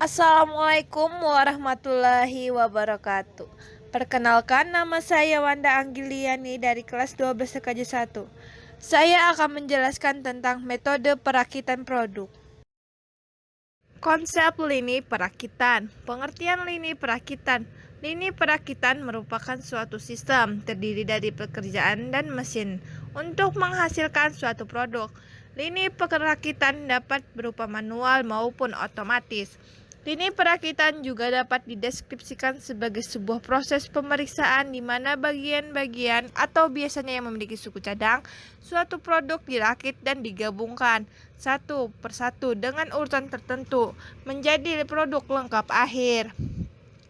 Assalamualaikum warahmatullahi wabarakatuh. Perkenalkan, nama saya Wanda Anggiliani dari kelas 12 TKJ 1. Saya akan menjelaskan tentang metode perakitan produk. Konsep lini perakitan. Pengertian lini perakitan. Lini perakitan merupakan suatu sistem terdiri dari pekerjaan dan mesin untuk menghasilkan suatu produk. Lini perakitan dapat berupa manual maupun otomatis. Lini perakitan juga dapat dideskripsikan sebagai sebuah proses pemeriksaan di mana bagian-bagian atau biasanya yang memiliki suku cadang suatu produk dirakit dan digabungkan satu persatu dengan urutan tertentu menjadi produk lengkap akhir.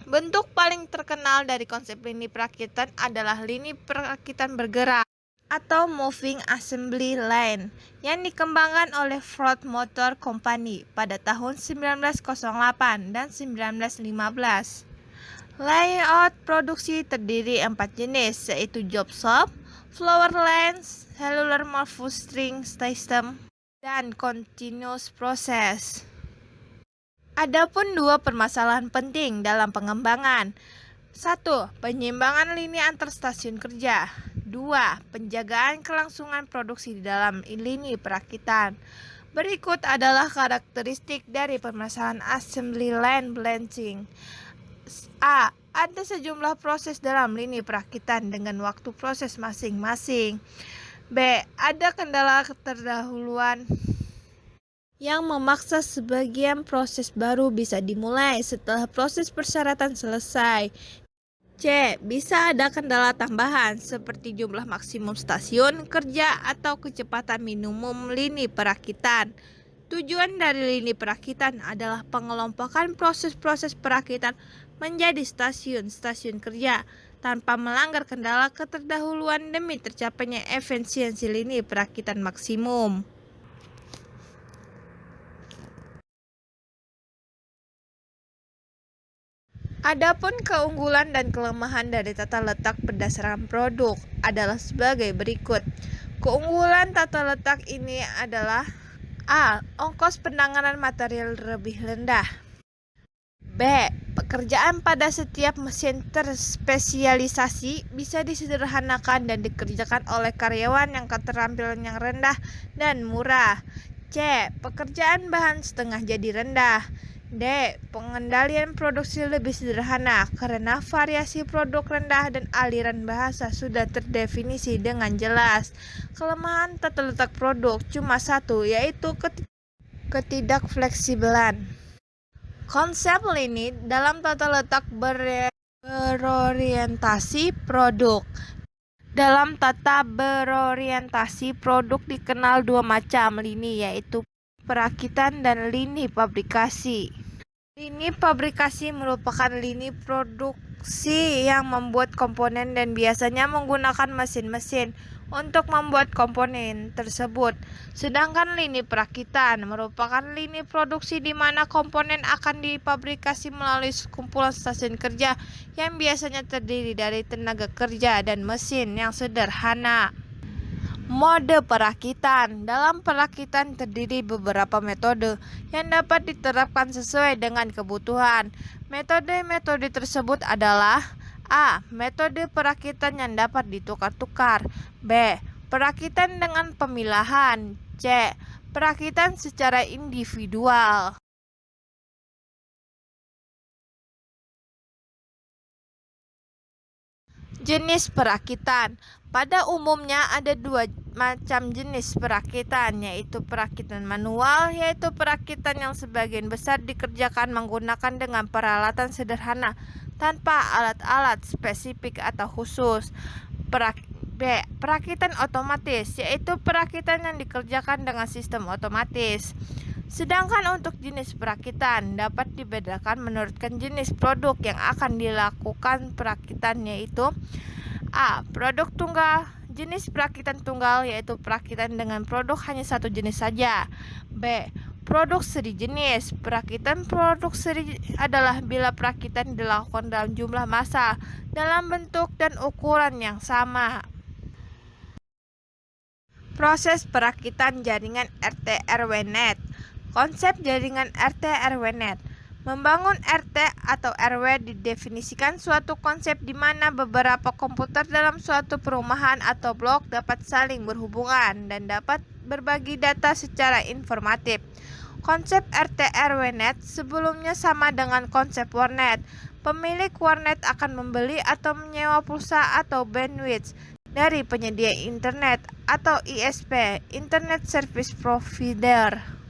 Bentuk paling terkenal dari konsep lini perakitan adalah lini perakitan bergerak atau moving assembly line yang dikembangkan oleh Ford Motor Company pada tahun 1908 dan 1915. Layout produksi terdiri 4 jenis, yaitu job shop, floor lines, cellular manufacturing system, dan continuous process. Adapun dua permasalahan penting dalam pengembangan. 1. Penyeimbangan lini antar stasiun kerja. 2. Penjagaan kelangsungan produksi di dalam lini perakitan. Berikut adalah karakteristik dari permasalahan assembly line balancing. A. Ada sejumlah proses dalam lini perakitan dengan waktu proses masing-masing. B. Ada kendala keterdahuluan yang memaksa sebagian proses baru bisa dimulai setelah proses persyaratan selesai. C. Bisa ada kendala tambahan seperti jumlah maksimum stasiun kerja atau kecepatan minimum lini perakitan. Tujuan dari lini perakitan adalah pengelompokan proses-proses perakitan menjadi stasiun-stasiun kerja tanpa melanggar kendala keterdahuluan demi tercapainya efisiensi lini perakitan maksimum. Adapun keunggulan dan kelemahan dari tata letak berdasarkan produk adalah sebagai berikut. Keunggulan tata letak ini adalah A. Ongkos penanganan material lebih rendah. B. Pekerjaan pada setiap mesin terspesialisasi bisa disederhanakan dan dikerjakan oleh karyawan yang keterampilan yang rendah dan murah. C. Pekerjaan bahan setengah jadi rendah. D. Pengendalian produksi lebih sederhana karena variasi produk rendah dan aliran bahasa sudah terdefinisi dengan jelas. Kelemahan tata letak produk cuma satu, yaitu ketidakfleksibelan. Konsep lini dalam tata letak berorientasi produk. Dalam tata berorientasi produk dikenal dua macam lini, yaitu perakitan dan lini pabrikasi. Lini pabrikasi merupakan lini produksi yang membuat komponen dan biasanya menggunakan mesin-mesin untuk membuat komponen tersebut. Sedangkan lini perakitan merupakan lini produksi di mana komponen akan dipabrikasi melalui kumpulan stasiun kerja yang biasanya terdiri dari tenaga kerja dan mesin yang sederhana. Mode perakitan. Dalam perakitan terdiri beberapa metode yang dapat diterapkan sesuai dengan kebutuhan. Metode-metode tersebut adalah A. Metode perakitan yang dapat ditukar-tukar. B. Perakitan dengan pemilahan. C. Perakitan secara individual. Jenis perakitan. Pada umumnya ada dua macam jenis perakitan, yaitu perakitan manual, yaitu perakitan yang sebagian besar dikerjakan menggunakan dengan peralatan sederhana tanpa alat-alat spesifik atau khusus. B. Perakitan otomatis, yaitu perakitan yang dikerjakan dengan sistem otomatis. Sedangkan untuk jenis perakitan dapat dibedakan menurut jenis produk yang akan dilakukan perakitan, yaitu A. Produk tunggal. Jenis perakitan tunggal yaitu perakitan dengan produk hanya satu jenis saja. B. Produk seri jenis. Perakitan produk seri adalah bila perakitan dilakukan dalam jumlah massa dalam bentuk dan ukuran yang sama. Proses perakitan jaringan RT-RW-NET. Konsep jaringan RT-RW-NET. Membangun RT atau RW didefinisikan suatu konsep di mana beberapa komputer dalam suatu perumahan atau blok dapat saling berhubungan dan dapat berbagi data secara informatif. Konsep RT RW Net sebelumnya sama dengan konsep warnet. Pemilik warnet akan membeli atau menyewa pulsa atau bandwidth dari penyedia internet atau ISP, Internet Service Provider.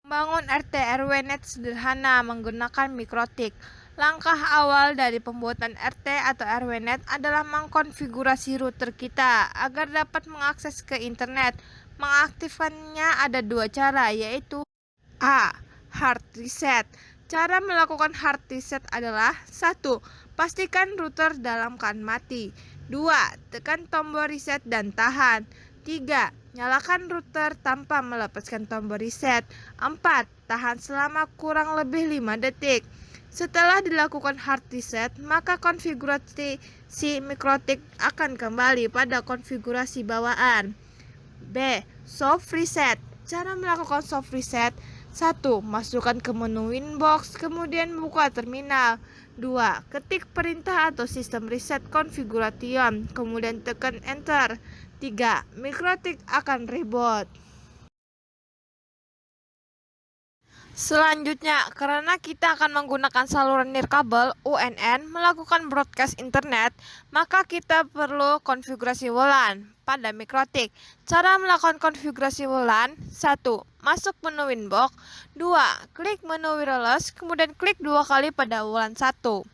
Membangun RT RW Net sederhana menggunakan mikrotik. Langkah awal dari pembuatan RT atau RW Net adalah mengkonfigurasi router kita agar dapat mengakses ke internet. Mengaktifkannya ada dua cara, yaitu A. Hard reset. Cara melakukan hard reset adalah 1. Pastikan router dalam keadaan mati. 2. Tekan tombol reset dan tahan. 3. Nyalakan router tanpa melepaskan tombol reset. 4. Tahan selama kurang lebih 5 detik. Setelah dilakukan hard reset, maka konfigurasi mikrotik akan kembali pada konfigurasi bawaan. B. Soft reset. Cara melakukan soft reset: 1. Masukkan ke menu Winbox, kemudian buka terminal. 2. Ketik perintah atau sistem reset configuration, kemudian tekan enter. 3. Mikrotik akan reboot. Selanjutnya, karena kita akan menggunakan saluran nirkabel UNN melakukan broadcast internet, maka kita perlu konfigurasi WLAN pada mikrotik. Cara melakukan konfigurasi WLAN: 1. Masuk menu Winbox. 2. Klik menu wireless, kemudian klik 2 kali pada WLAN 1.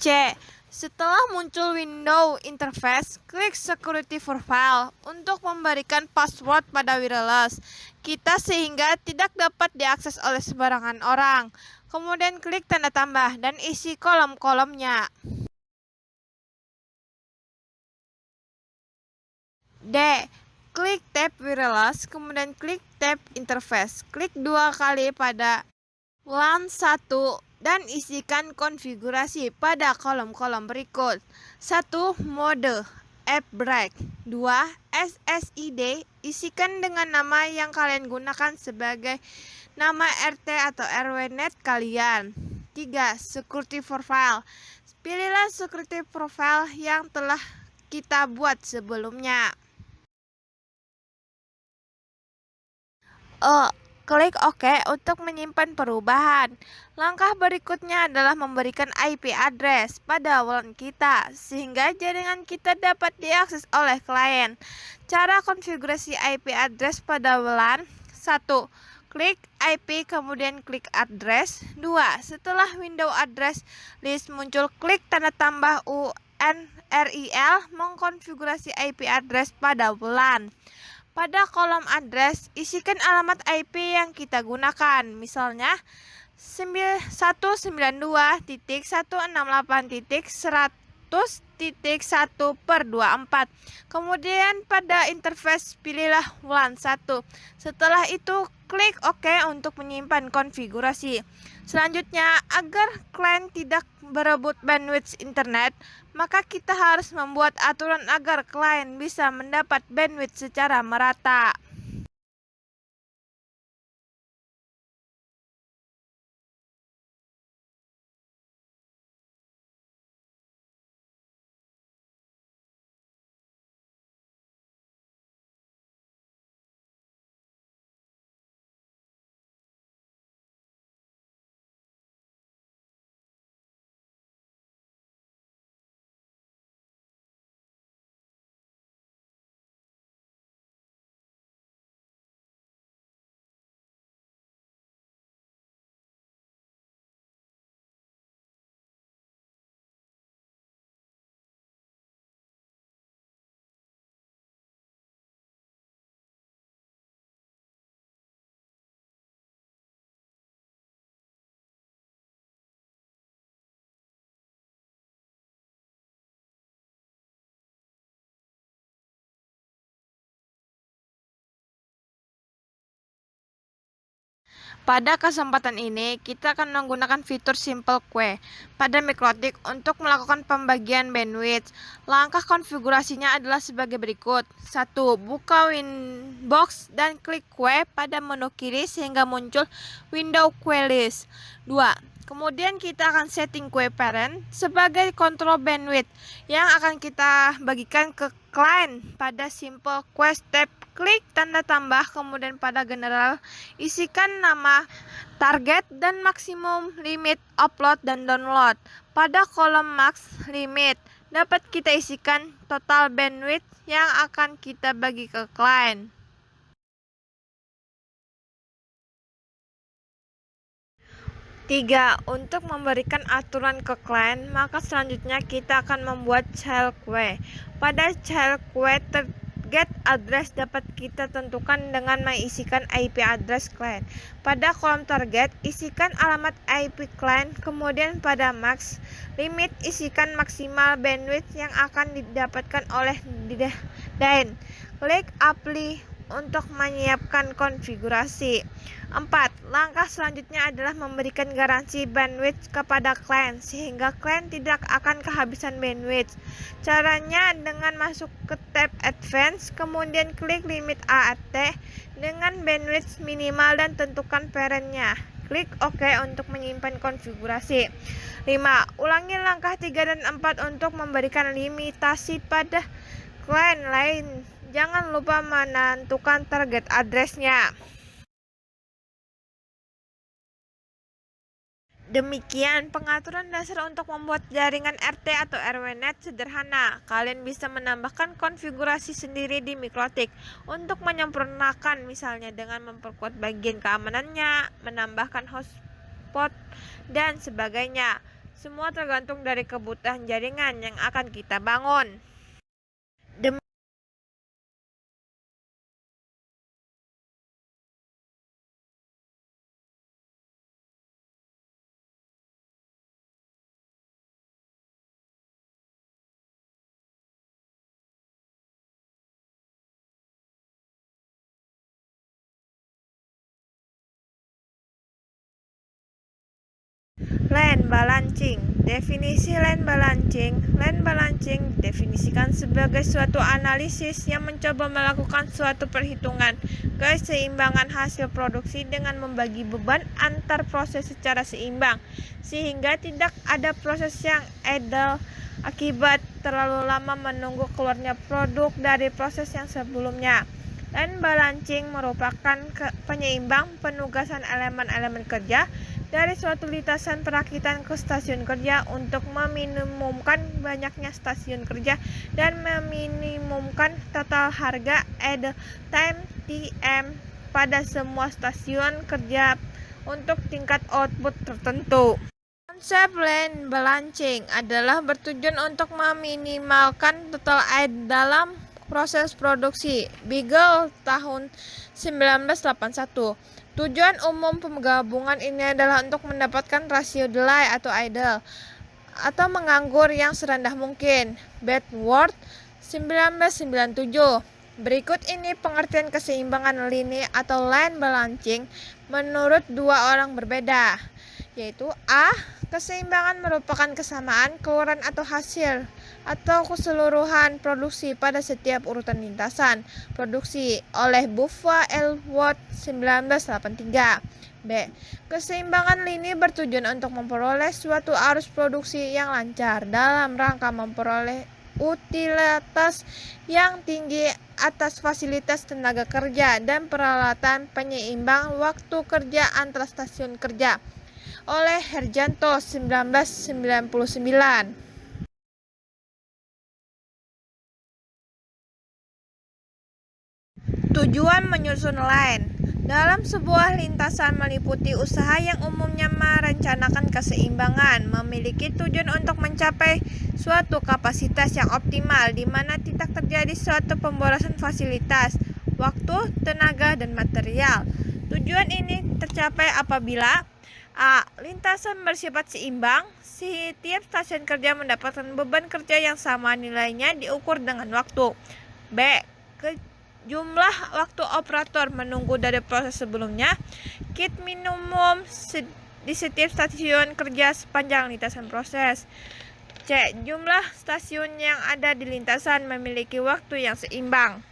C. Setelah muncul window interface, klik security profile untuk memberikan password pada wireless kita sehingga tidak dapat diakses oleh sembarangan orang. Kemudian klik tanda tambah dan isi kolom-kolomnya. D. Klik tab wireless, kemudian klik tab interface. Klik 2 kali pada WLAN 1 dan isikan konfigurasi pada kolom-kolom berikut. 1. Mode App Break. 2. SSID. Isikan dengan nama yang kalian gunakan sebagai nama RT atau RW Net kalian. 3. Security Profile. Pilihlah security profile yang telah kita buat sebelumnya. Klik OK untuk menyimpan perubahan. Langkah berikutnya adalah memberikan IP address pada WLAN kita, sehingga jaringan kita dapat diakses oleh klien. Cara konfigurasi IP address pada WLAN: 1. Klik IP kemudian klik address. 2. Setelah window address list muncul, klik tanda tambah UNRIL mengkonfigurasi IP address pada WLAN. Pada kolom address, isikan alamat IP yang kita gunakan, misalnya 192.168.100.1/24. Kemudian pada interface pilihlah WLAN 1. Setelah itu klik OK untuk menyimpan konfigurasi. Selanjutnya, agar klien tidak berebut bandwidth internet, maka kita harus membuat aturan agar klien bisa mendapat bandwidth secara merata. Pada kesempatan ini, kita akan menggunakan fitur Simple Queue pada Mikrotik untuk melakukan pembagian bandwidth. Langkah konfigurasinya adalah sebagai berikut. 1. Buka Winbox dan klik Queue pada menu kiri sehingga muncul window Queue List. 2. Kemudian kita akan setting Queue Parent sebagai kontrol bandwidth yang akan kita bagikan ke klien pada Simple Queue tab. Klik tanda tambah, kemudian pada general isikan nama, target, dan maksimum limit upload dan download. Pada kolom max limit dapat kita isikan total bandwidth yang akan kita bagi ke klien. Tiga, untuk memberikan aturan ke klien, maka selanjutnya kita akan membuat child queue. Pada child queue, target address dapat kita tentukan dengan mengisikan IP address klien. Pada kolom target, isikan alamat IP klien, kemudian pada max limit isikan maksimal bandwidth yang akan didapatkan oleh DAIN. Klik apply untuk menyiapkan konfigurasi. 4. Langkah selanjutnya adalah memberikan garansi bandwidth kepada klien sehingga klien tidak akan kehabisan bandwidth. Caranya dengan masuk ke tab Advance, kemudian klik limit AAT dengan bandwidth minimal dan tentukan parentnya. Klik OK untuk menyimpan konfigurasi. 5. Ulangi langkah 3 dan 4 untuk memberikan limitasi pada klien lain. Jangan lupa menentukan target address-nya. Demikian pengaturan dasar untuk membuat jaringan RT atau RWNet sederhana. Kalian bisa menambahkan konfigurasi sendiri di Mikrotik untuk menyempurnakan, misalnya dengan memperkuat bagian keamanannya, menambahkan hotspot, dan sebagainya. Semua tergantung dari kebutuhan jaringan yang akan kita bangun. LAN balancing. Definisi LAN balancing. LAN balancing didefinisikan sebagai suatu analisis yang mencoba melakukan suatu perhitungan keseimbangan hasil produksi dengan membagi beban antar proses secara seimbang, sehingga tidak ada proses yang idle akibat terlalu lama menunggu keluarnya produk dari proses yang sebelumnya. LAN balancing merupakan penyeimbang penugasan elemen-elemen kerja dari suatu lintasan perakitan ke stasiun kerja untuk meminimumkan banyaknya stasiun kerja dan meminimumkan total harga idle time TM pada semua stasiun kerja untuk tingkat output tertentu. Konsep LAN balancing adalah bertujuan untuk meminimalkan total idle dalam proses produksi. Beagle tahun 1981. Tujuan umum penggabungan ini adalah untuk mendapatkan rasio delay atau idle atau menganggur yang serendah mungkin. Bedworth 1997. Berikut ini pengertian keseimbangan lini atau LAN balancing menurut dua orang berbeda, yaitu A. Keseimbangan merupakan kesamaan keluaran atau hasil atau keseluruhan produksi pada setiap urutan lintasan produksi oleh Buffa Ellwood 1983. B. Keseimbangan lini bertujuan untuk memperoleh suatu arus produksi yang lancar dalam rangka memperoleh utilitas yang tinggi atas fasilitas tenaga kerja dan peralatan penyeimbang waktu kerja antar stasiun kerja oleh Herjanto 1999. Tujuan menyusun LAN dalam sebuah lintasan meliputi usaha yang umumnya merencanakan keseimbangan, memiliki tujuan untuk mencapai suatu kapasitas yang optimal di mana tidak terjadi suatu pemborosan fasilitas, waktu, tenaga, dan material. Tujuan ini tercapai apabila A. Lintasan bersifat seimbang. Setiap stasiun kerja mendapatkan beban kerja yang sama nilainya diukur dengan waktu. B. jumlah waktu operator menunggu dari proses sebelumnya. Kit minimum di setiap stasiun kerja sepanjang lintasan proses. C. Jumlah stasiun yang ada di lintasan memiliki waktu yang seimbang.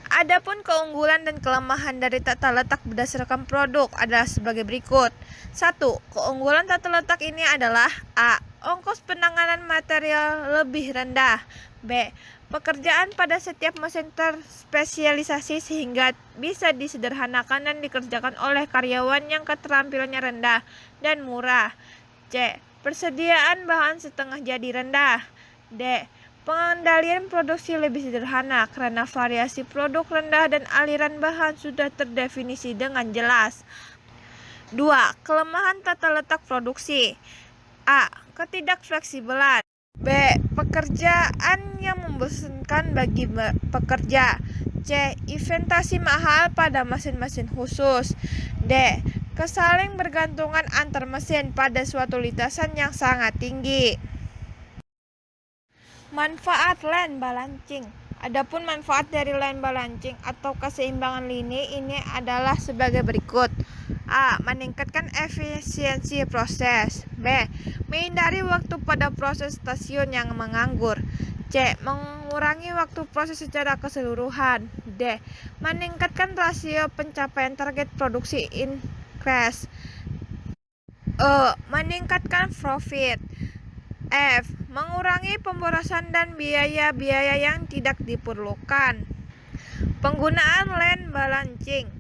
Adapun keunggulan dan kelemahan dari tata letak berdasarkan produk adalah sebagai berikut. 1. Keunggulan tata letak ini adalah A. Ongkos penanganan material lebih rendah. B. Pekerjaan pada setiap mesin terspesialisasi sehingga bisa disederhanakan dan dikerjakan oleh karyawan yang keterampilannya rendah dan murah. C. Persediaan bahan setengah jadi rendah. D. Pengendalian produksi lebih sederhana karena variasi produk rendah dan aliran bahan sudah terdefinisi dengan jelas. 2. Kelemahan tata letak produksi. A. Ketidakfleksibelan. B. Pekerjaan yang membosankan bagi pekerja. C. Investasi mahal pada mesin-mesin khusus. D. Kesaling bergantungan antar mesin pada suatu lintasan yang sangat tinggi. Manfaat line balancing. Adapun manfaat dari line balancing atau keseimbangan lini ini adalah sebagai berikut. A. Meningkatkan efisiensi proses. B. Menghindari waktu pada proses stasiun yang menganggur. C. Mengurangi waktu proses secara keseluruhan. D. Meningkatkan rasio pencapaian target produksi increase. E. Meningkatkan profit. F. Mengurangi pemborosan dan biaya-biaya yang tidak diperlukan. Penggunaan line balancing.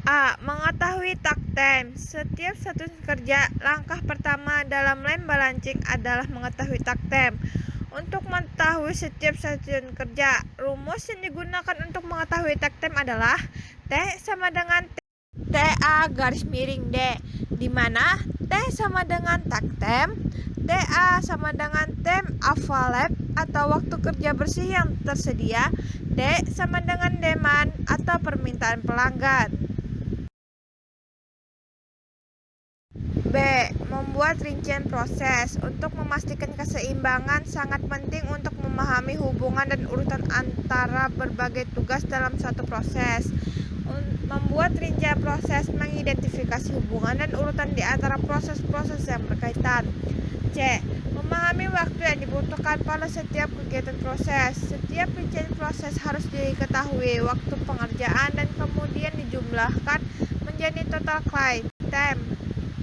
A. Mengetahui takt time. Setiap satu kerja, langkah pertama dalam line balancing adalah mengetahui takt time. Untuk mengetahui setiap stasiun kerja, rumus yang digunakan untuk mengetahui takt time adalah T sama dengan TA garis miring D, di mana T sama dengan takt time, TA sama dengan time available atau waktu kerja bersih yang tersedia, D sama dengan demand atau permintaan pelanggan. B. Membuat rincian proses. Untuk memastikan keseimbangan sangat penting untuk memahami hubungan dan urutan antara berbagai tugas dalam suatu proses. Membuat rincian proses mengidentifikasi hubungan dan urutan di antara proses-proses yang berkaitan. C. Memahami waktu yang dibutuhkan pada setiap kegiatan proses. Setiap rincian proses harus diketahui waktu pengerjaan dan kemudian dijumlahkan menjadi total time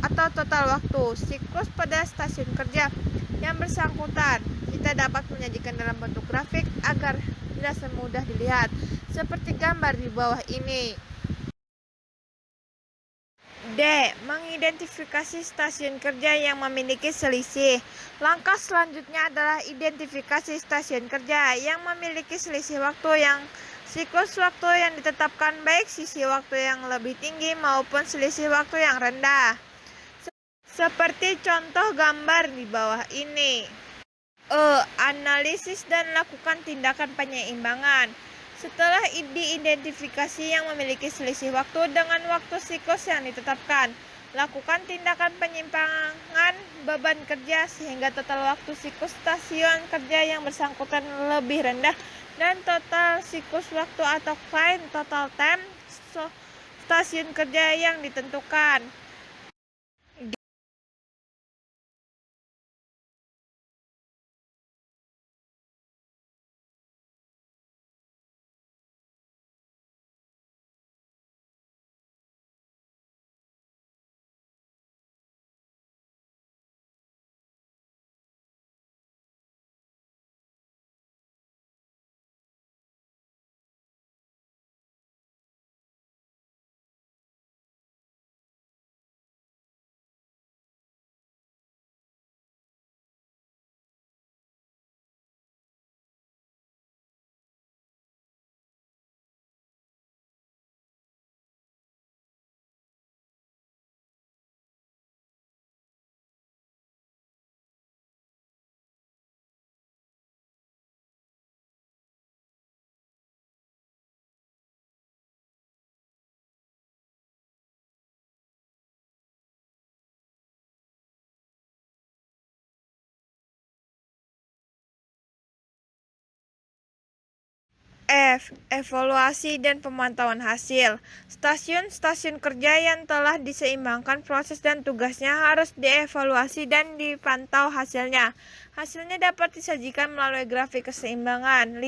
atau total waktu siklus pada stasiun kerja yang bersangkutan. Kita dapat menyajikan dalam bentuk grafik agar jelas dan mudah dilihat, seperti gambar di bawah ini. D. Mengidentifikasi stasiun kerja yang memiliki selisih. Langkah selanjutnya adalah identifikasi stasiun kerja yang memiliki selisih waktu yang siklus waktu yang ditetapkan, baik sisi waktu yang lebih tinggi maupun selisih waktu yang rendah. Seperti contoh gambar di bawah ini. E. Analisis dan lakukan tindakan penyeimbangan. Setelah diidentifikasi yang memiliki selisih waktu dengan waktu siklus yang ditetapkan, lakukan tindakan penyimpangan beban kerja sehingga total waktu siklus stasiun kerja yang bersangkutan lebih rendah dan total siklus waktu atau total time stasiun kerja yang ditentukan. Evaluasi dan pemantauan hasil. Stasiun-stasiun kerja yang telah diseimbangkan proses dan tugasnya harus dievaluasi dan dipantau hasilnya. Hasilnya dapat disajikan melalui grafik keseimbangan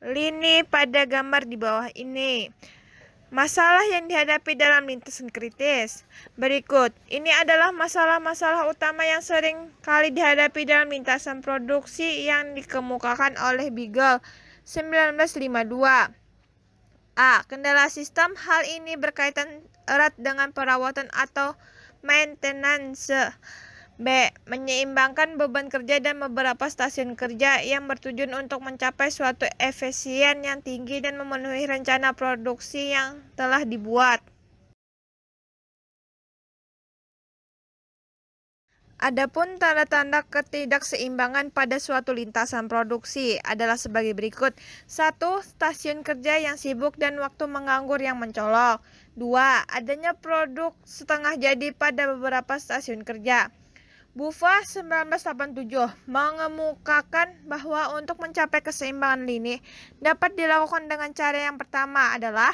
lini pada gambar di bawah ini. Masalah yang dihadapi dalam lintasan kritis. Berikut, ini adalah masalah-masalah utama yang sering kali dihadapi dalam lintasan produksi yang dikemukakan oleh Beagle 1952. A. Kendala sistem. Hal ini berkaitan erat dengan perawatan atau maintenance. B. Menyeimbangkan beban kerja dan beberapa stasiun kerja yang bertujuan untuk mencapai suatu efisien yang tinggi dan memenuhi rencana produksi yang telah dibuat. Adapun tanda-tanda ketidakseimbangan pada suatu lintasan produksi adalah sebagai berikut. 1. Stasiun kerja yang sibuk dan waktu menganggur yang mencolok. 2. Adanya produk setengah jadi pada beberapa stasiun kerja. Bufa 1987 mengemukakan bahwa untuk mencapai keseimbangan lini dapat dilakukan dengan cara yang pertama adalah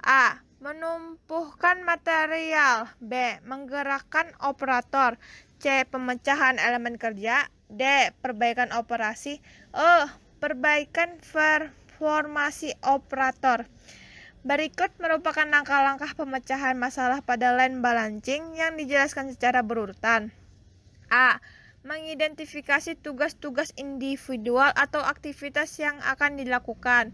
A. Menumpuhkan material. B. Menggerakkan operator. C. Pemecahan elemen kerja. D. Perbaikan operasi. E. Perbaikan performasi operator. Berikut merupakan langkah-langkah pemecahan masalah pada line balancing yang dijelaskan secara berurutan. A. Mengidentifikasi tugas-tugas individual atau aktivitas yang akan dilakukan.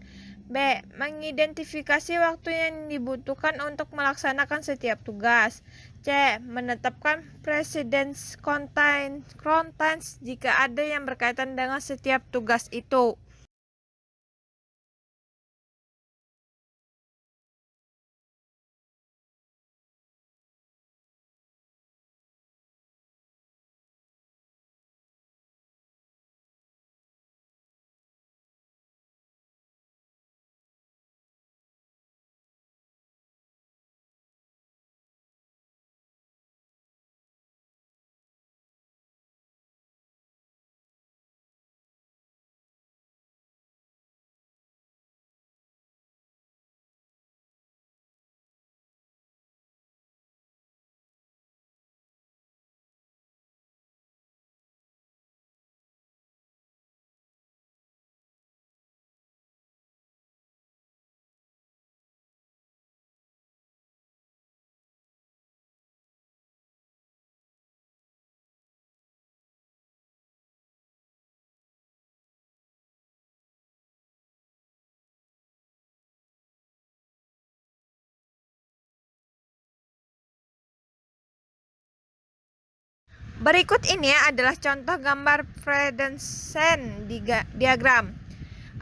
B. Mengidentifikasi waktu yang dibutuhkan untuk melaksanakan setiap tugas. C. Menetapkan precedence contains jika ada yang berkaitan dengan setiap tugas itu. Berikut ini adalah contoh gambar Fredsensen diagram.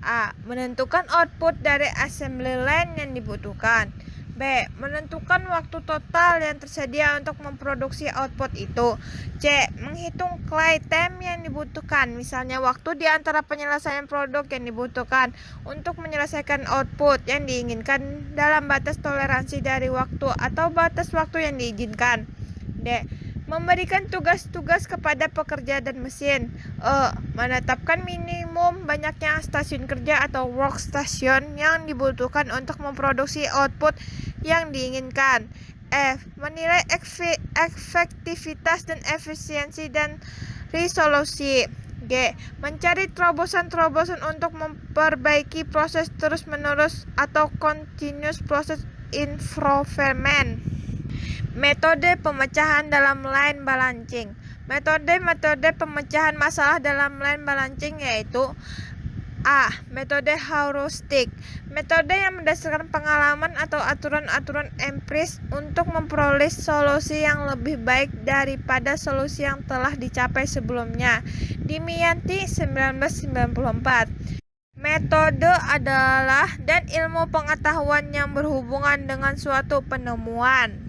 A. Menentukan output dari assembly line yang dibutuhkan. B. Menentukan waktu total yang tersedia untuk memproduksi output itu. C. Menghitung cycle time yang dibutuhkan, misalnya waktu di antara penyelesaian produk yang dibutuhkan untuk menyelesaikan output yang diinginkan dalam batas toleransi dari waktu atau batas waktu yang diizinkan. D. Memberikan tugas-tugas kepada pekerja dan mesin. E. Menetapkan minimum banyaknya stasiun kerja atau workstation yang dibutuhkan untuk memproduksi output yang diinginkan. F. Menilai efektivitas dan efisiensi dan resolusi. G. Mencari terobosan-terobosan untuk memperbaiki proses terus-menerus atau continuous process improvement. Metode pemecahan dalam line balancing. Metode pemecahan masalah dalam line balancing yaitu A. Metode heuristik. Metode yang berdasarkan pengalaman atau aturan-aturan empiris untuk memperoleh solusi yang lebih baik daripada solusi yang telah dicapai sebelumnya. Dimiyanti 1994. Metode adalah dan ilmu pengetahuan yang berhubungan dengan suatu penemuan.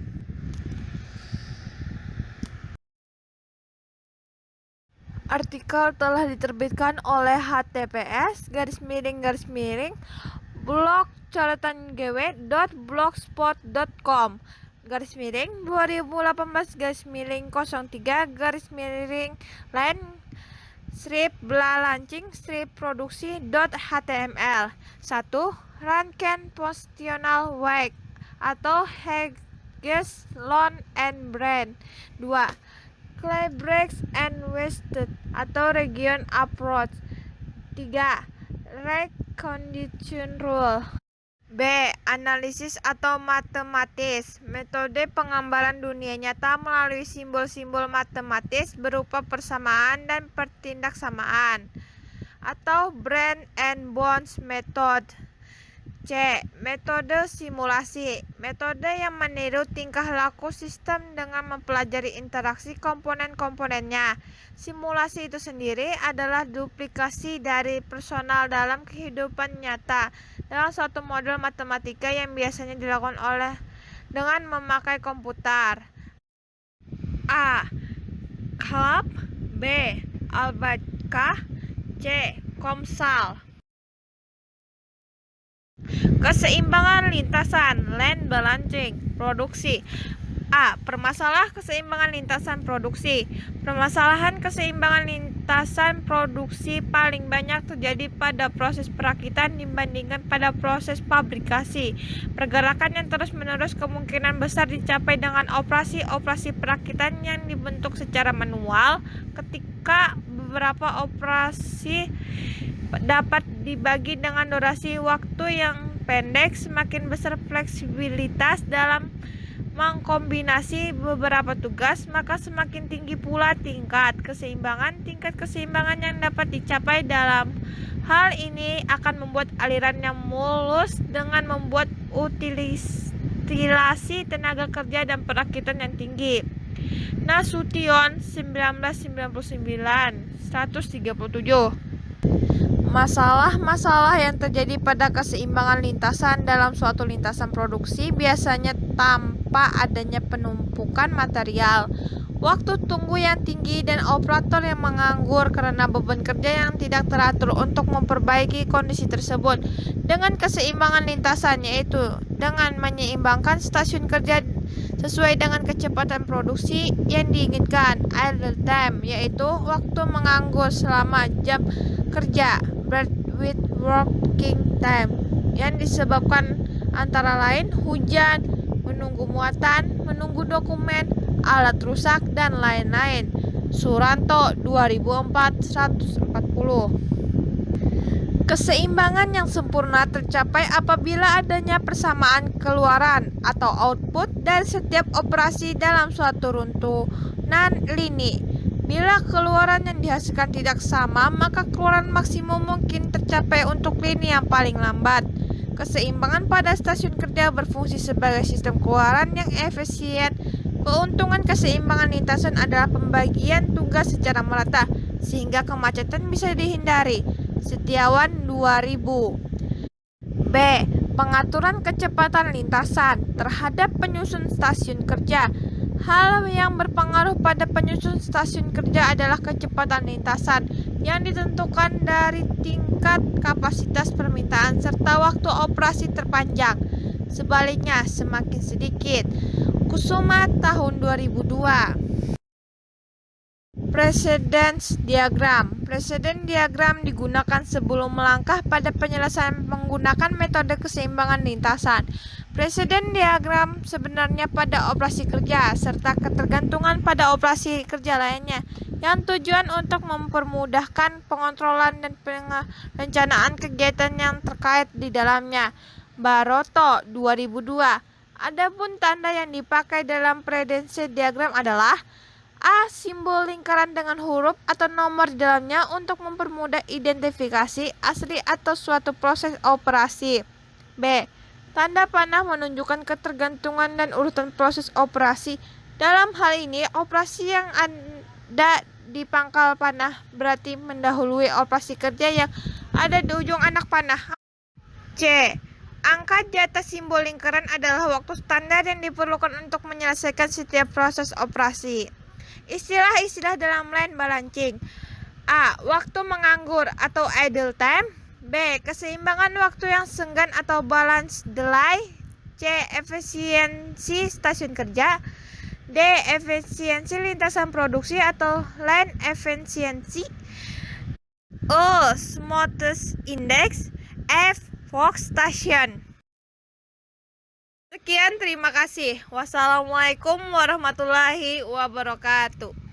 Artikel telah diterbitkan oleh https://blog-gw.blogspot.com /2018-03 line strip belalanching strip produksi .html. 1. Rangkaian positional weight atau Hedges, Lone and Brand. 2. Clearbreaks and Wasted atau Region Approach. 3. Recondition Rule. B. Analisis atau matematis. Metode penggambaran dunia nyata melalui simbol-simbol matematis berupa persamaan dan pertindaksamaan atau Brand and Bones Method. C. Metode simulasi. Metode yang meniru tingkah laku sistem dengan mempelajari interaksi komponen-komponennya. Simulasi itu sendiri adalah duplikasi dari personal dalam kehidupan nyata dalam suatu model matematika yang biasanya dilakukan dengan memakai komputer. A. CALB. B. Albaca. C. COMSOL. Keseimbangan lintasan land balancing produksi. A. Permasalahan keseimbangan lintasan produksi. Permasalahan keseimbangan lintasan produksi paling banyak terjadi pada proses perakitan dibandingkan pada proses pabrikasi. Pergerakan yang terus-menerus kemungkinan besar dicapai dengan operasi-operasi perakitan yang dibentuk secara manual, ketika beberapa operasi dapat dibagi dengan durasi waktu yang pendek. Semakin besar fleksibilitas dalam mengkombinasi beberapa tugas, maka semakin tinggi pula tingkat keseimbangan. Tingkat keseimbangan yang dapat dicapai dalam hal ini akan membuat aliran yang mulus dengan membuat utilisasi tenaga kerja dan perakitan yang tinggi. Nasution 1999 137. Masalah-masalah yang terjadi pada keseimbangan lintasan dalam suatu lintasan produksi biasanya tanpa adanya penumpukan material, waktu tunggu yang tinggi, dan operator yang menganggur karena beban kerja yang tidak teratur untuk memperbaiki kondisi tersebut. Dengan keseimbangan lintasan, yaitu dengan menyeimbangkan stasiun kerja sesuai dengan kecepatan produksi yang diinginkan. Idle time, yaitu waktu menganggur selama jam kerja. With working time, yang disebabkan antara lain hujan, menunggu muatan, menunggu dokumen, alat rusak, dan lain-lain. Suranto 2004 140. Keseimbangan yang sempurna tercapai apabila adanya persamaan keluaran atau output dari setiap operasi dalam suatu runtunan lini. Bila keluaran yang dihasilkan tidak sama, maka keluaran maksimum mungkin tercapai untuk lini yang paling lambat. Keseimbangan pada stasiun kerja berfungsi sebagai sistem keluaran yang efisien. Keuntungan keseimbangan lintasan adalah pembagian tugas secara merata, sehingga kemacetan bisa dihindari. Setiawan 2000. B. Pengaturan kecepatan lintasan terhadap penyusun stasiun kerja. Hal yang berpengaruh pada penyusun stasiun kerja adalah kecepatan lintasan yang ditentukan dari tingkat kapasitas permintaan serta waktu operasi terpanjang. Sebaliknya, semakin sedikit. Kusuma tahun 2002. Precedence diagram. Precedence diagram digunakan sebelum melangkah pada penyelesaian menggunakan metode keseimbangan lintasan. Precedence diagram sebenarnya pada operasi kerja serta ketergantungan pada operasi kerja lainnya yang tujuan untuk mempermudahkan pengontrolan dan perencanaan kegiatan yang terkait di dalamnya. Baroto 2002. Adapun tanda yang dipakai dalam precedence diagram adalah A. Simbol lingkaran dengan huruf atau nomor di dalamnya untuk mempermudah identifikasi asli atau suatu proses operasi. B. Tanda panah menunjukkan ketergantungan dan urutan proses operasi. Dalam hal ini, operasi yang ada di pangkal panah berarti mendahului operasi kerja yang ada di ujung anak panah. C. Angka di atas simbol lingkaran adalah waktu standar yang diperlukan untuk menyelesaikan setiap proses operasi. Istilah-istilah dalam land balancing. A. Waktu menganggur atau idle time. B. Keseimbangan waktu yang senggan atau balance delay. C. Efisiensi stasiun kerja. D. Efisiensi lintasan produksi atau land efficiency. O. Osmosis Index. F. Fox Station. Sekian, terima kasih. Wassalamualaikum warahmatullahi wabarakatuh.